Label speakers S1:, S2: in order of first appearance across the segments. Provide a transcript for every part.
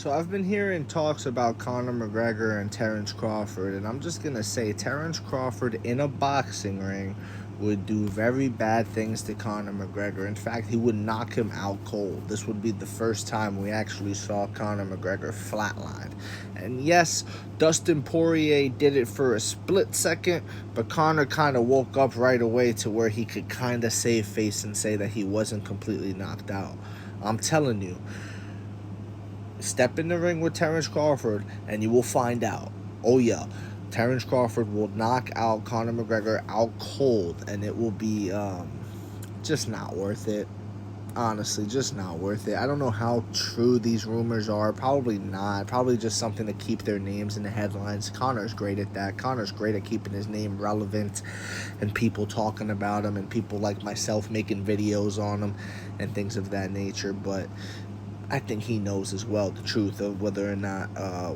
S1: So I've been hearing talks about Conor McGregor and Terence Crawford, and I'm just gonna say Terence Crawford in a boxing ring would do very bad things to Conor McGregor. In fact, he would knock him out cold. This would be the first time we actually saw Conor McGregor flatlined. And yes, Dustin Poirier did it for a split second, but Conor kind of woke up right away to where he could kind of save face and say that he wasn't completely knocked out. I'm telling you, step in the ring with Terence Crawford and you will find out. Oh yeah, Terence Crawford will knock out Conor McGregor out cold, and it will be just not worth it. Honestly, just not worth it. I don't know how true these rumors are. Probably not. Probably just something to keep their names in the headlines. Conor's great at that. Conor's great at keeping his name relevant and people talking about him and people like myself making videos on him and things of that nature. But I think he knows as well the truth of whether or not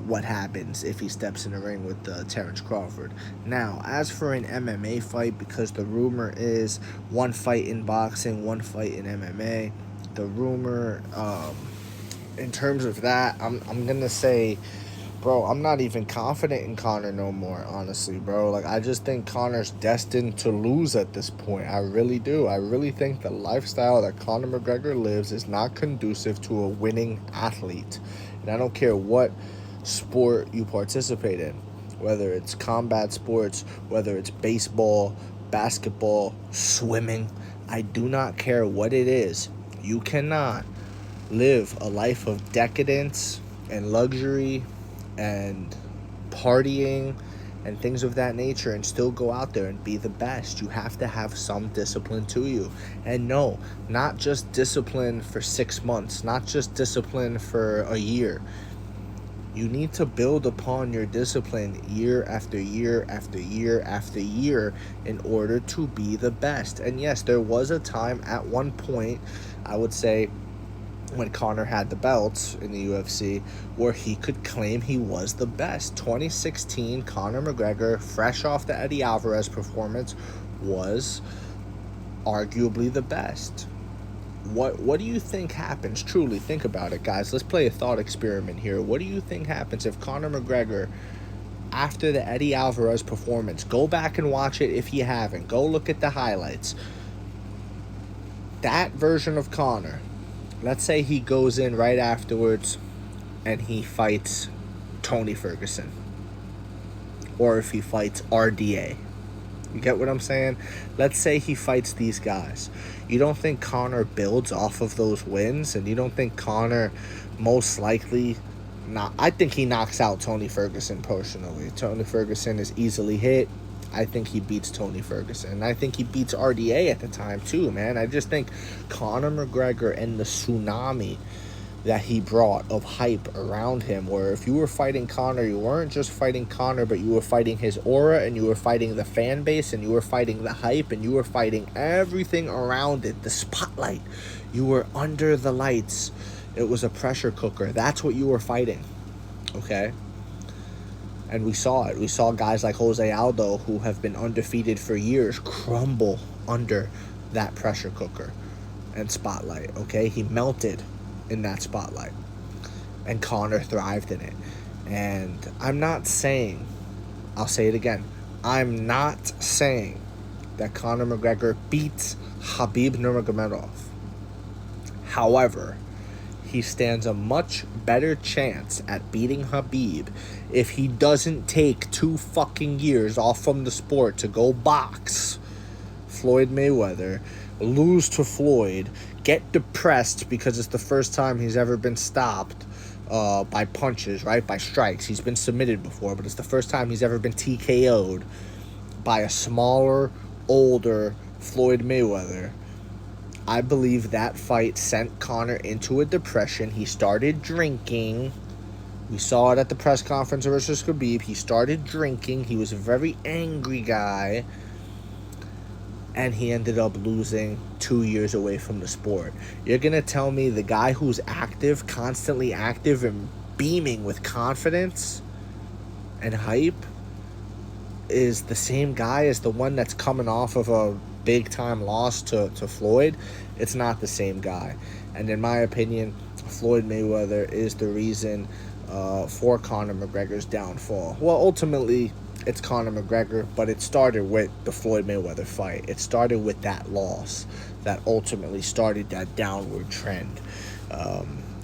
S1: what happens if he steps in the ring with Terence Crawford. Now, as for an MMA fight, because the rumor is one fight in boxing, one fight in MMA, the rumor, in terms of that, I'm going to say, bro, I'm not even confident in Conor no more, honestly, bro. Like, I just think Conor's destined to lose at this point. I really do. I really think the lifestyle that Conor McGregor lives is not conducive to a winning athlete. And I don't care what sport you participate in, whether it's combat sports, whether it's baseball, basketball, swimming. I do not care what it is. You cannot live a life of decadence and luxury and partying and things of that nature and still go out there and be the best. You have to have some discipline to you. And no, not just discipline for 6 months, not just discipline for a year. You need to build upon your discipline year after year after year after year in order to be the best. And yes, there was a time at one point, I would say, when Conor had the belts in the UFC, where he could claim he was the best. 2016, Conor McGregor, fresh off the Eddie Alvarez performance, was arguably the best. What do you think happens? Truly, think about it, guys. Let's play a thought experiment here. What do you think happens if Conor McGregor, after the Eddie Alvarez performance, go back and watch it if you haven't, go look at the highlights, that version of Conor, let's say he goes in right afterwards and he fights Tony Ferguson. Or if he fights RDA. You get what I'm saying? Let's say he fights these guys. You don't think Conor builds off of those wins? And you don't think Conor most likely... I think he knocks out Tony Ferguson personally. Tony Ferguson is easily hit. I think he beats Tony Ferguson. And I think he beats RDA at the time too, man. I just think Conor McGregor and the tsunami that he brought of hype around him, where if you were fighting Conor, you weren't just fighting Conor, but you were fighting his aura, and you were fighting the fan base, and you were fighting the hype, and you were fighting everything around it, the spotlight. You were under the lights. It was a pressure cooker. That's what you were fighting, okay? And we saw it. We saw guys like Jose Aldo, who have been undefeated for years, crumble under that pressure cooker and spotlight, okay? He melted in that spotlight. And Conor thrived in it. And I'm not saying, I'll say it again, I'm not saying that Conor McGregor beats Khabib Nurmagomedov. However, he stands a much better chance at beating Khabib if he doesn't take 2 fucking years off from the sport to go box Floyd Mayweather, lose to Floyd, get depressed because it's the first time he's ever been stopped by punches, right? By strikes. He's been submitted before, but it's the first time he's ever been TKO'd by a smaller, older Floyd Mayweather. I believe that fight sent Conor into a depression. He started drinking. We saw it at the press conference versus Khabib. He started drinking. He was a very angry guy. And he ended up losing 2 years away from the sport. You're going to tell me the guy who's active, constantly active, and beaming with confidence and hype is the same guy as the one that's coming off of a big-time loss to Floyd? It's not the same guy. And in my opinion, Floyd Mayweather is the reason for Conor McGregor's downfall. Well, ultimately, it's Conor McGregor, but it started with the Floyd Mayweather fight. It started with that loss that ultimately started that downward trend.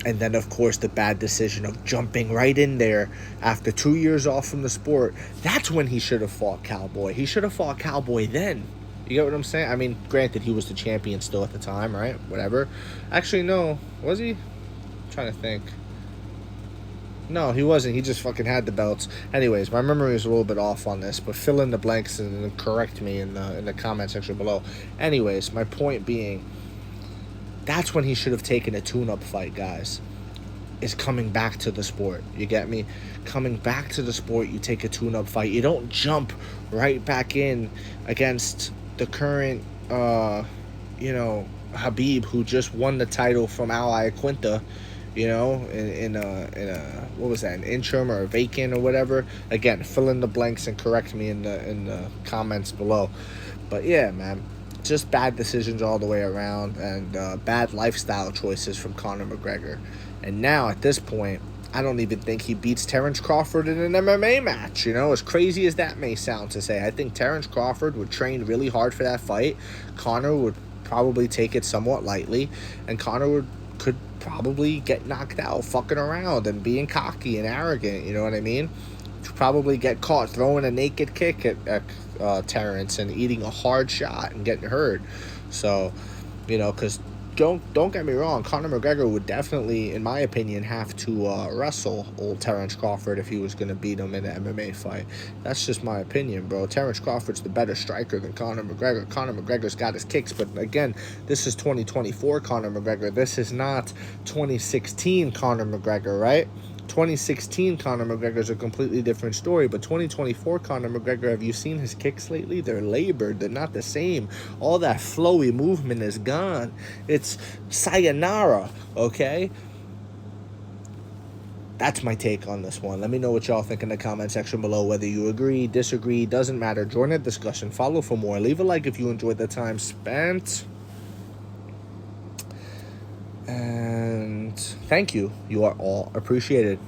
S1: And then, of course, the bad decision of jumping right in there after 2 years off from the sport. That's when he should have fought Cowboy. He should have fought Cowboy then. You get what I'm saying? I mean, granted, he was the champion still at the time, right? Whatever. Actually, no. Was he? I'm trying to think. No, he wasn't. He just fucking had the belts. Anyways, my memory is a little bit off on this, but fill in the blanks and correct me in the comment section below. Anyways, my point being, that's when he should have taken a tune-up fight, guys. Is coming back to the sport. You get me? Coming back to the sport, you take a tune-up fight. You don't jump right back in against the current, Habib, who just won the title from Ally Quinta. In a what was that, an interim or a vacant or whatever. Again, fill in the blanks and correct me in the comments below. But yeah, man, just bad decisions all the way around, and bad lifestyle choices from Conor McGregor. And now at this point, I don't even think he beats Terence Crawford in an MMA match. As crazy as that may sound to say, I think Terence Crawford would train really hard for that fight. Conor would probably take it somewhat lightly, and Conor could probably get knocked out fucking around and being cocky and arrogant, you know what I mean? Probably get caught throwing a naked kick at Terence and eating a hard shot and getting hurt. So, because don't get me wrong, Conor McGregor would definitely, in my opinion, have to wrestle old Terence Crawford if he was going to beat him in an MMA fight. That's just my opinion, bro. Terence Crawford's the better striker than Conor McGregor. Conor McGregor's got his kicks, but again, this is 2024 Conor McGregor. This is not 2016 Conor McGregor, right? 2016 Conor McGregor is a completely different story, but 2024 Conor McGregor, have you seen his kicks lately? They're labored. They're not the same. All that flowy movement is gone. It's sayonara, okay? That's my take on this one. Let me know what y'all think in the comment section below. Whether you agree, disagree, doesn't matter. Join the discussion. Follow for more. Leave a like if you enjoyed the time spent. And thank you. You are all appreciated.